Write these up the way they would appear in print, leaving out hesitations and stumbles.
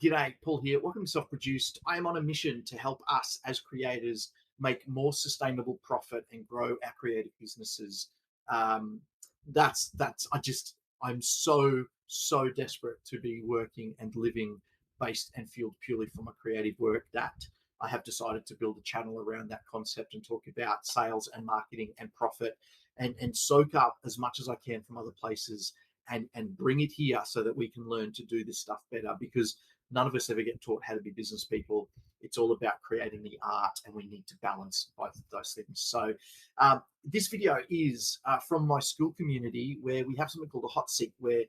G'day, Paul here. Welcome to Self Produced. I am on a mission to help us as creators make more sustainable profit and grow our creative businesses. Um, I'm so desperate to be working and living based and fueled purely from my creative work that I have decided to build a channel around that concept and talk about sales and marketing and profit and soak up as much as I can from other places and bring it here so that we can learn to do this stuff better, because none of us ever get taught how to be business people. It's all about creating the art, and we need to balance both of those things. So this video is from my school community, where we have something called a hot seat, where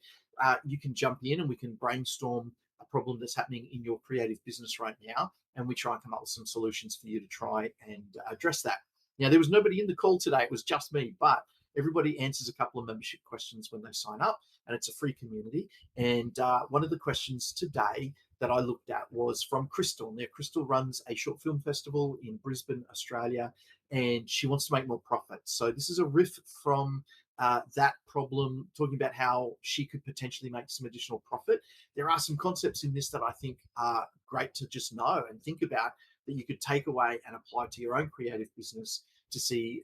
you can jump in and we can brainstorm a problem that's happening in your creative business right now, and we try and come up with some solutions for you to try and address that. Now, there was nobody in the call today. It was just me, but everybody answers a couple of membership questions when they sign up, and it's a free community. And one of the questions today that I looked at was from Crystal. Now, Crystal runs a short film festival in Brisbane, Australia, and she wants to make more profit. So this is a riff from that problem, talking about how she could potentially make some additional profit. There are some concepts in this that I think are great to just know and think about, that you could take away and apply to your own creative business to see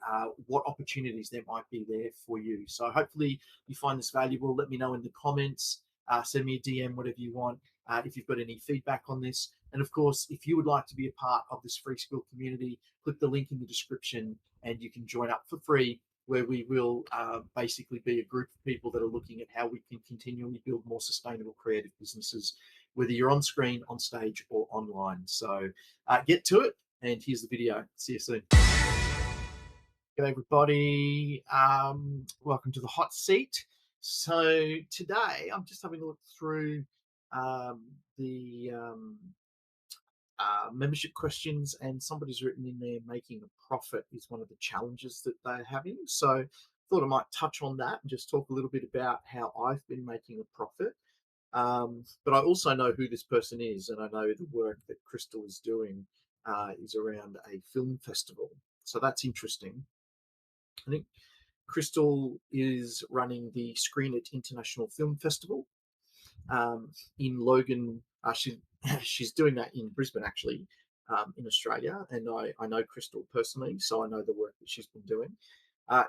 what opportunities there might be there for you. So hopefully you find this valuable. Let me know in the comments, send me a DM, whatever you want, if you've got any feedback on this. And of course, if you would like to be a part of this free school community, click the link in the description and you can join up for free, where we will basically be a group of people that are looking at how we can continually build more sustainable creative businesses, whether you're on screen, on stage, or online. So get to it, and here's the video. See you soon. Good everybody. Welcome to the hot seat. So today I'm just having a look through the membership questions, and somebody's written in there, making a profit is one of the challenges that they're having. So thought I might touch on that and just talk a little bit about how I've been making a profit. But I also know who this person is, and I know the work that Crystal is doing is around a film festival. So that's interesting. I think Crystal is running the Screen It International Film Festival in Logan. She's doing that in Brisbane, actually, in Australia. And I know Crystal personally, so I know the work that she's been doing.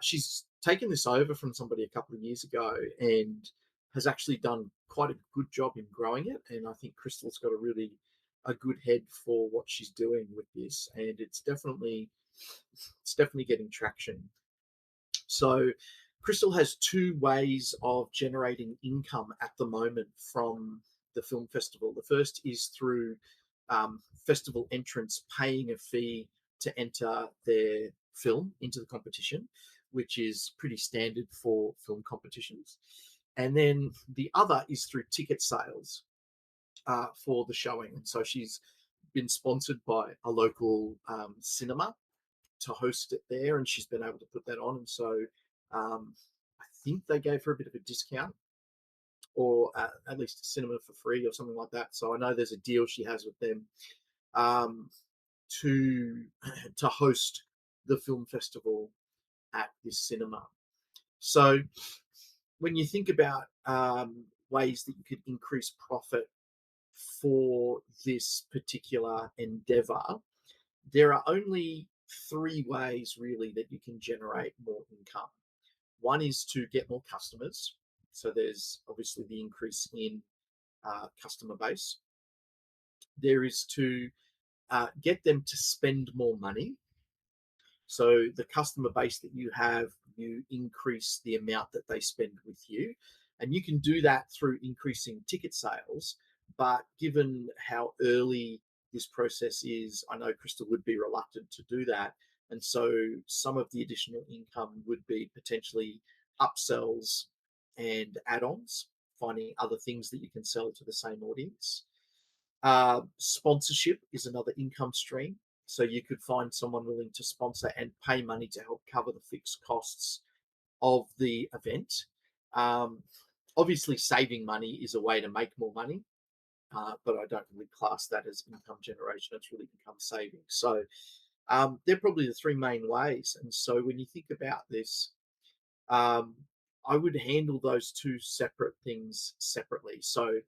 She's taken this over from somebody a couple of years ago and has actually done quite a good job in growing it. And I think Crystal's got a good head for what she's doing with this, and it's definitely getting traction. So Crystal has two ways of generating income at the moment from the film festival. The first is through festival entrants paying a fee to enter their film into the competition, which is pretty standard for film competitions. And then the other is through ticket sales for the showing. And so she's been sponsored by a local cinema to host it there, and she's been able to put that on. And so I think they gave her a bit of a discount, or at least a cinema for free or something like that. So I know there's a deal she has with them to host the film festival at this cinema. So when you think about ways that you could increase profit for this particular endeavor, there are only three ways really that you can generate more income. One is to get more customers. So there's obviously the increase in customer base. There is to get them to spend more money. So the customer base that you have, you increase the amount that they spend with you. And you can do that through increasing ticket sales. But given how early this process is, I know Crystal would be reluctant to do that. And so some of the additional income would be potentially upsells and add-ons, finding other things that you can sell to the same audience. Sponsorship is another income stream. So you could find someone willing to sponsor and pay money to help cover the fixed costs of the event. Obviously, saving money is a way to make more money. But I don't really class that as income generation. It's really income savings. So they're probably the three main ways. And so when you think about this, I would handle those two separate things separately. So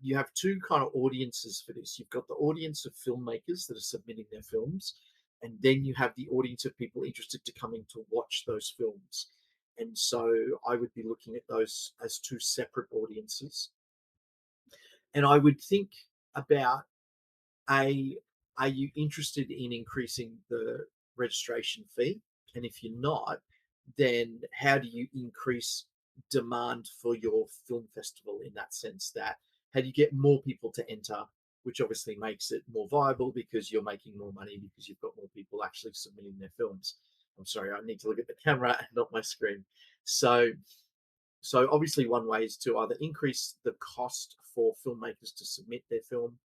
you have two kind of audiences for this. You've got the audience of filmmakers that are submitting their films, and then you have the audience of people interested to coming to watch those films. And so I would be looking at those as two separate audiences. And I would think about, a, are you interested in increasing the registration fee? And if you're not, then how do you increase demand for your film festival, in that sense that how do you get more people to enter, which obviously makes it more viable because you're making more money because you've got more people actually submitting their films. I'm sorry, I need to look at the camera and not my screen. So obviously one way is to either increase the cost for filmmakers to submit their film,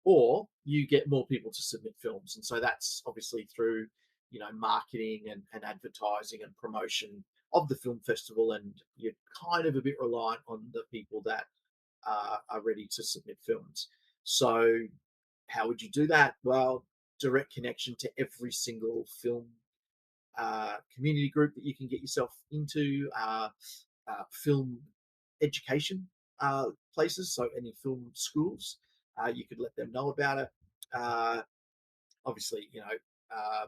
or you get more people to submit films. And so that's obviously through, marketing and advertising and promotion of the film festival. And you're kind of a bit reliant on the people that are ready to submit films. So how would you do that? Well, direct connection to every single film community group that you can get yourself into, film education places, so any film schools, you could let them know about it. Uh, Obviously, uh,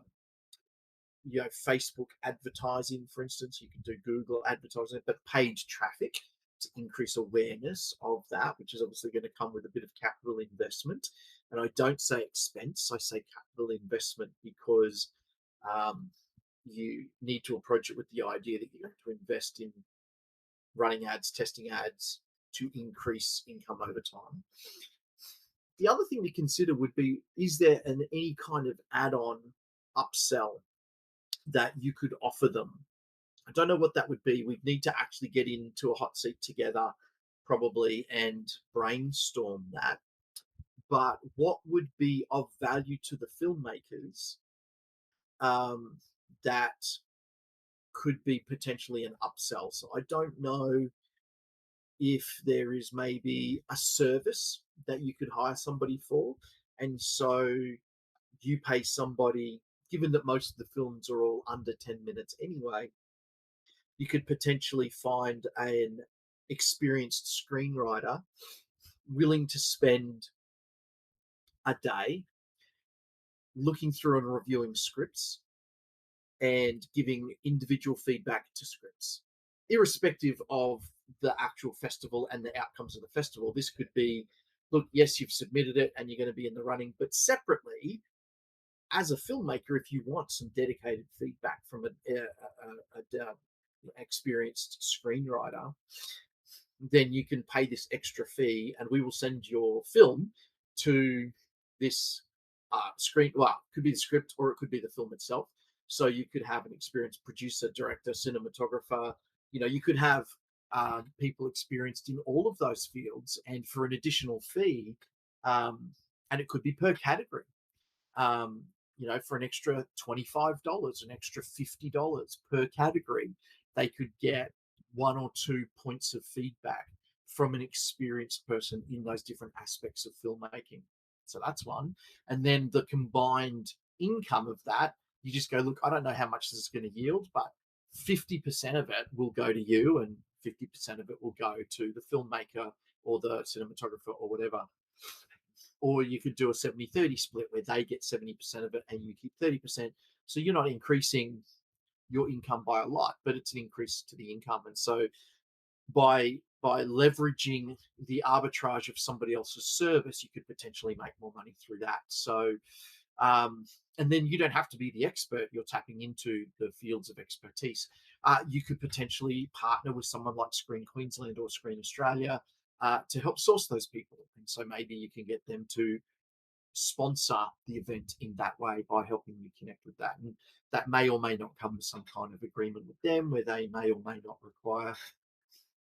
Facebook advertising, for instance, you can do Google advertising, but paid traffic to increase awareness of that, which is obviously going to come with a bit of capital investment. And I don't say expense, I say capital investment, because um, you need to approach it with the idea that you're going to invest in running ads, testing ads to increase income over time. The other thing to consider would be, is there any kind of add-on upsell that you could offer them? I don't know what that would be. We'd need to actually get into a hot seat together, probably, and brainstorm that. But what would be of value to the filmmakers, um, that could be potentially an upsell? So I don't know if there is maybe a service that you could hire somebody for. And so you pay somebody, given that most of the films are all under 10 minutes anyway, you could potentially find an experienced screenwriter willing to spend a day looking through and reviewing scripts and giving individual feedback to scripts, irrespective of the actual festival and the outcomes of the festival. This could be, look, yes, you've submitted it and you're going to be in the running, but separately, as a filmmaker, if you want some dedicated feedback from a experienced screenwriter, then you can pay this extra fee, and we will send your film to this screen. Well, it could be the script or it could be the film itself. So you could have an experienced producer, director, cinematographer. You could have people experienced in all of those fields, and for an additional fee, and it could be per category. For an extra $25, an extra $50 per category, they could get one or 2 points of feedback from an experienced person in those different aspects of filmmaking. So that's one. And then the combined income of that, you just go, look, I don't know how much this is going to yield, but 50% of it will go to you and 50% of it will go to the filmmaker or the cinematographer or whatever. Or you could do a 70-30 split where they get 70% of it and you keep 30%. So you're not increasing your income by a lot, but it's an increase to the income. And so by leveraging the arbitrage of somebody else's service, you could potentially make more money through that. So and then you don't have to be the expert. You're tapping into the fields of expertise. You could potentially partner with someone like Screen Queensland or Screen Australia to help source those people. And so maybe you can get them to sponsor the event in that way by helping you connect with that. And that may or may not come with some kind of agreement with them where they may or may not require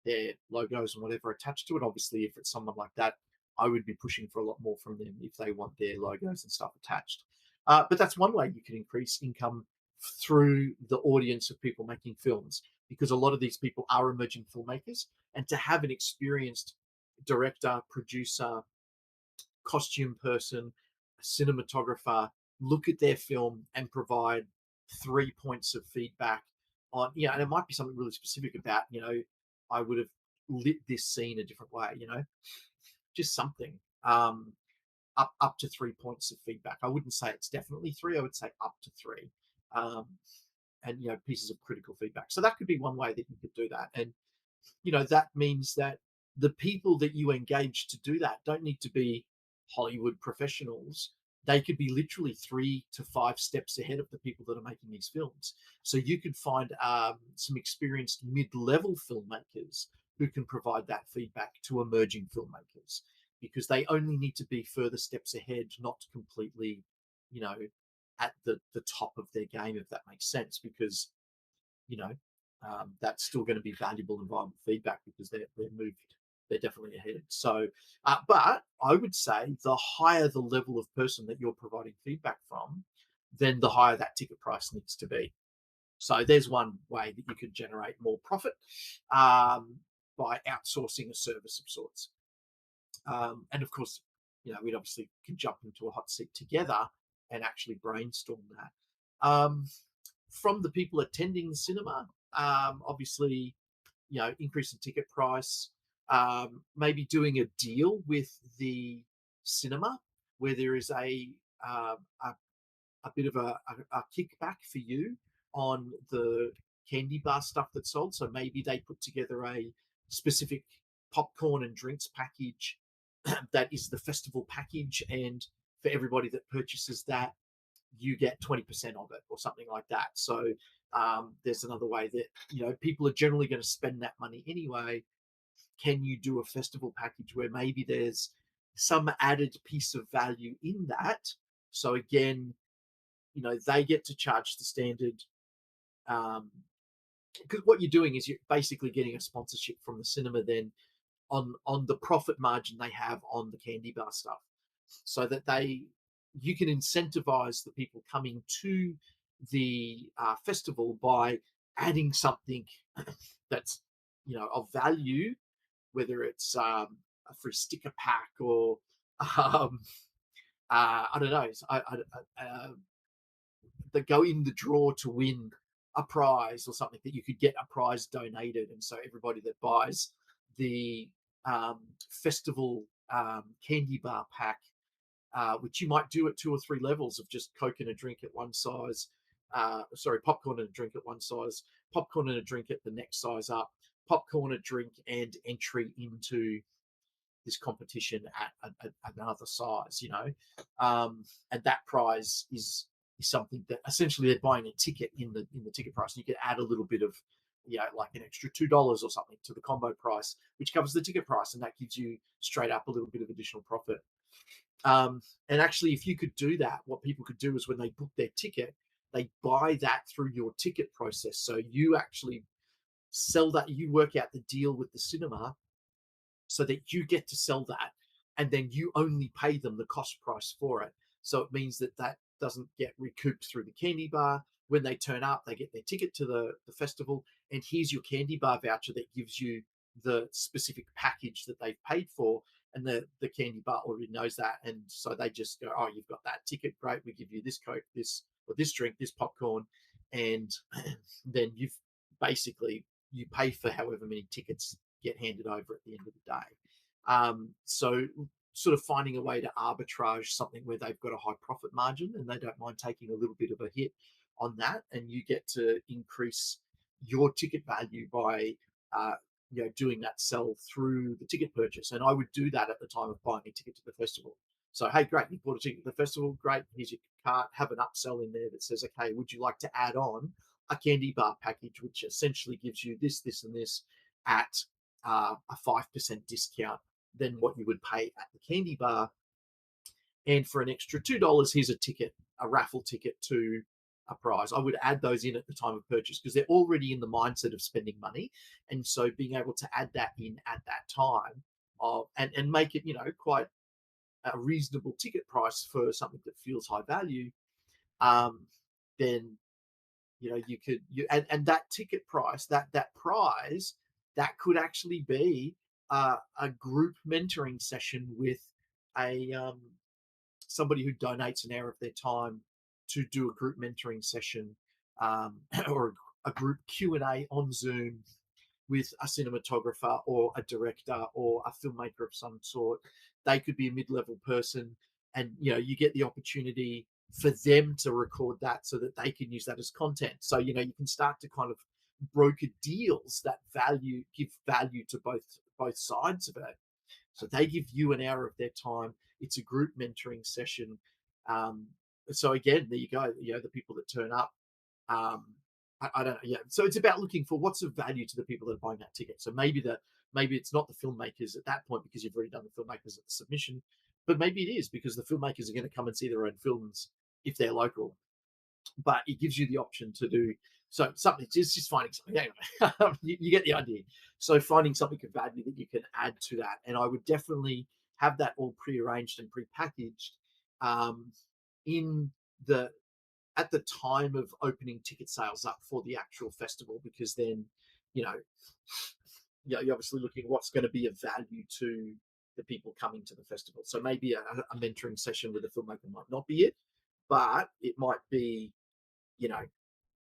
their logos and whatever attached to it. Obviously, if it's someone like that, I would be pushing for a lot more from them if they want their logos and stuff attached. But that's one way you can increase income through the audience of people making films, because a lot of these people are emerging filmmakers, and to have an experienced director, producer, costume person, cinematographer look at their film and provide 3 points of feedback on, and it might be something really specific about, I would have lit this scene a different way. just something. Up to 3 points of feedback. I wouldn't say it's definitely three. I would say up to three, um, and pieces of critical feedback. So that could be one way that you could do that, and that means that the people that you engage to do that don't need to be Hollywood professionals. They could be literally 3 to 5 steps ahead of the people that are making these films. So you could find some experienced mid-level filmmakers who can provide that feedback to emerging filmmakers, because they only need to be further steps ahead, not completely, you know, at the top of their game, if that makes sense. Because you know, that's still going to be valuable and viable feedback, because they're moved, they're definitely ahead. So, but I would say the higher the level of person that you're providing feedback from, then the higher that ticket price needs to be. So there's one way that you could generate more profit, by outsourcing a service of sorts. And of course, we'd obviously could jump into a hot seat together and actually brainstorm that. From the people attending the cinema, obviously, increase in ticket price, maybe doing a deal with the cinema where there is a bit of a kickback for you on the candy bar stuff that's sold. So maybe they put together a specific popcorn and drinks package that is the festival package, and for everybody that purchases that, you get 20% of it or something like that. So there's another way that people are generally going to spend that money anyway. Can you do a festival package where maybe there's some added piece of value in that? So again, they get to charge the standard, because what you're doing is you're basically getting a sponsorship from the cinema then on the profit margin they have on the candy bar stuff, so that you can incentivize the people coming to the festival by adding something that's of value, whether it's a free sticker pack or um, I don't know, that go in the draw to win a prize or something, that you could get a prize donated. And so everybody that buys the festival candy bar pack, which you might do at 2 or 3 levels of just Coke and a drink at one size, popcorn and a drink at one size, popcorn and a drink at the next size up, popcorn, a drink, and entry into this competition at another size, and that prize is something that essentially they're buying a ticket in the ticket price. And you can add a little bit of, like an extra $2 or something to the combo price, which covers the ticket price, and that gives you straight up a little bit of additional profit. And actually, if you could do that, what people could do is when they book their ticket, they buy that through your ticket process. So you actually sell that, you work out the deal with the cinema so that you get to sell that, and then you only pay them the cost price for it. So it means that doesn't get recouped through the candy bar. When they turn up, they get their ticket to the festival, and here's your candy bar voucher that gives you the specific package that they've paid for. And the candy bar already knows that, and so they just go, oh, you've got that ticket, great, we give you this Coke, this or this drink, this popcorn, and then you pay for however many tickets get handed over at the end of the day. So sort of finding a way to arbitrage something where they've got a high profit margin and they don't mind taking a little bit of a hit on that, and you get to increase your ticket value by doing that sell through the ticket purchase. And I would do that at the time of buying a ticket to the festival. So, hey, great, you bought a ticket to the festival, great, here's your card, have an upsell in there that says, okay, would you like to add on a candy bar package, which essentially gives you this, this, and this at a 5% discount than what you would pay at the candy bar. And for an extra $2, here's a ticket, a raffle ticket to a prize. I would add those in at the time of purchase because they're already in the mindset of spending money. And so being able to add that in at that time and make it, quite a reasonable ticket price for something that feels high value, then and that ticket price, that prize, that could actually be a group mentoring session with a somebody who donates an hour of their time to do a group mentoring session, or a group Q&A on Zoom, with a cinematographer or a director or a filmmaker of some sort. They could be a mid-level person, and you get the opportunity for them to record that so that they can use that as content. So you can start to kind of broker deals that give value to both sides of it. So they give you an hour of their time. It's a group mentoring session. Um, so again, there you go. The people that turn up. I don't know. Yeah. So it's about looking for what's of value to the people that are buying that ticket. So maybe it's not the filmmakers at that point because you've already done the filmmakers at the submission, but maybe it is because the filmmakers are going to come and see their own films if they're local. But it gives you the option to do something. Just finding something. Anyway, you get the idea. So finding something of value that you can add to that, and I would definitely have that all prearranged and prepackaged in the at the time of opening ticket sales up for the actual festival, because then you know you're obviously looking at what's going to be of value to the people coming to the festival. So maybe a mentoring session with a filmmaker might not be it, but it might be, you know,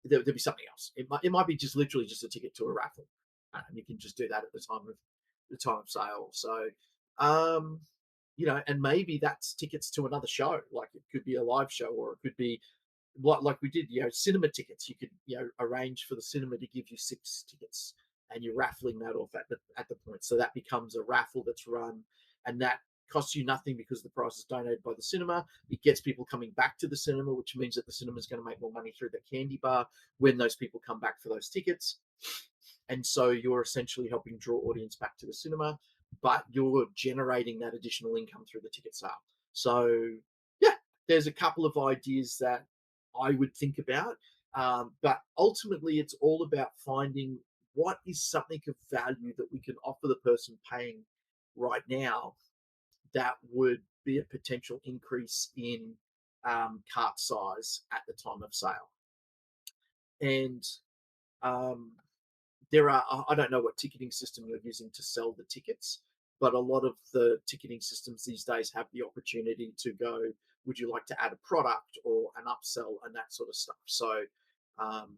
there'll be something else. It might be just literally just a ticket to a raffle, and you can just do that at the time of sale. So, um, and maybe that's tickets to another show. Like it could be a live show, or it could be like we did. Cinema tickets. You could arrange for the cinema to give you 6 tickets, and you're raffling that off at the point. So that becomes a raffle that's run, and that costs you nothing because the price is donated by the cinema. It gets people coming back to the cinema, which means that the cinema is going to make more money through the candy bar when those people come back for those tickets. And so you're essentially helping draw audience back to the cinema, but you're generating that additional income through the ticket sale. So yeah, there's a couple of ideas that I would think about. But ultimately, it's all about finding what is something of value that we can offer the person paying right now that would be a potential increase in cart size at the time of sale. And um, I don't know what ticketing system you're using to sell the tickets, but a lot of the ticketing systems these days have the opportunity to go, would you like to add a product or an upsell and that sort of stuff. So um,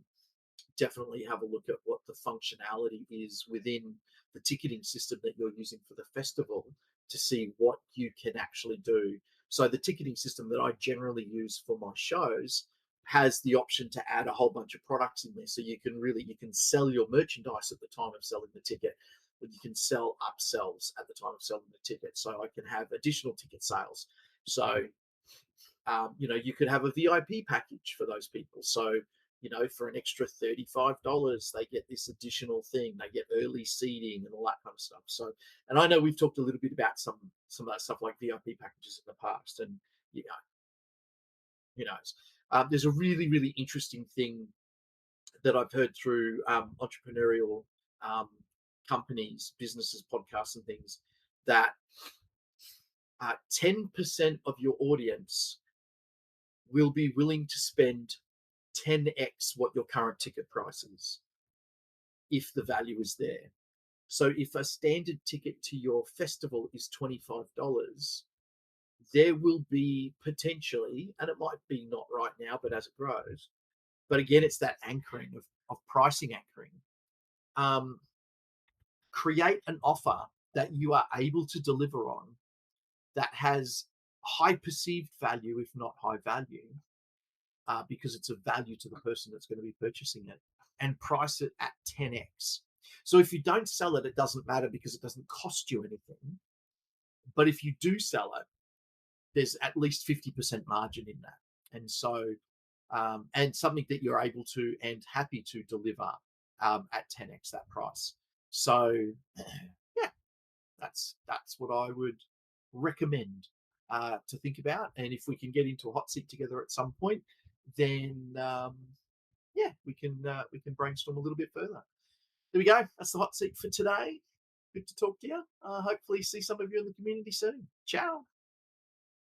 definitely have a look at what the functionality is within the ticketing system that you're using for the festival to see what you can actually do. So the ticketing system that I generally use for my shows has the option to add a whole bunch of products in there. So you can sell your merchandise at the time of selling the ticket, but you can sell upsells at the time of selling the ticket. So I can have additional ticket sales. So you could have a VIP package for those people. So for an extra $35, they get this additional thing. They get early seating and all that kind of stuff. So, and I know we've talked a little bit about some of that stuff like VIP packages in the past, and you know, who knows? There's a really, really interesting thing that I've heard through entrepreneurial um, companies, businesses, podcasts, and things that 10% of your audience will be willing to spend 10x what your current ticket price is if the value is there. So if a standard ticket to your festival is $25, there will be potentially, and it might be not right now, but as it grows, but again, it's that anchoring of pricing anchoring. Create an offer that you are able to deliver on that has high perceived value, if not high value, because it's of value to the person that's going to be purchasing it, and price it at 10x. So if you don't sell it, it doesn't matter because it doesn't cost you anything. But if you do sell it, there's at least 50% margin in that. And so, and something that you're able to and happy to deliver at 10x that price. So, yeah, that's what I would recommend to think about. And if we can get into a hot seat together at some point, then yeah, we can brainstorm a little bit further. There we go. That's the hot seat for today. Good to talk to you. Hopefully, see some of you in the community soon. Ciao.